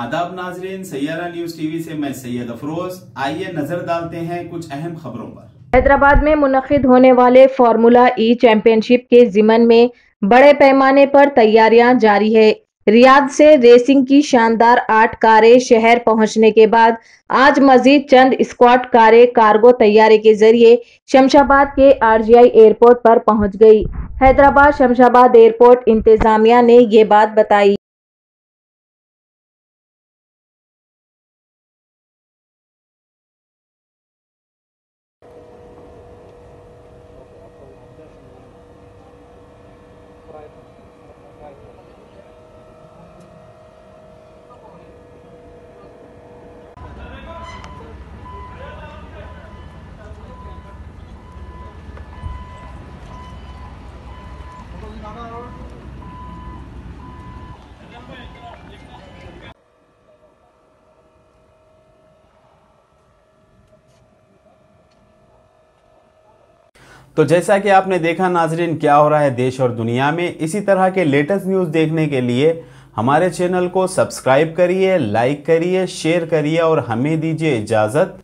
आदाब नाजरीन, Saiyaara news TV से मैं सैयद अफरोज। आइए नजर डालते हैं कुछ अहम खबरों पर। हैदराबाद में मुनक्किद होने वाले फार्मूला ई चैंपियनशिप के जिमन में बड़े पैमाने पर तैयारियां जारी है। रियाद से रेसिंग की शानदार 8 कारें शहर पहुंचने के बाद आज मजीद चंद स्क्वाड कारें कार्गो तैयारी के जरिए शमशाबाद के आरजीआई एयरपोर्ट पर पहुंच गई। हैदराबाद शमशाबाद एयरपोर्ट इंतजामिया ने ये बात बताई। तो जैसा कि आपने देखा नाजरीन, क्या हो रहा है देश और दुनिया में, इसी तरह के लेटेस्ट न्यूज़ देखने के लिए हमारे चैनल को सब्सक्राइब करिए, लाइक करिए, शेयर करिए और हमें दीजिए इजाज़त।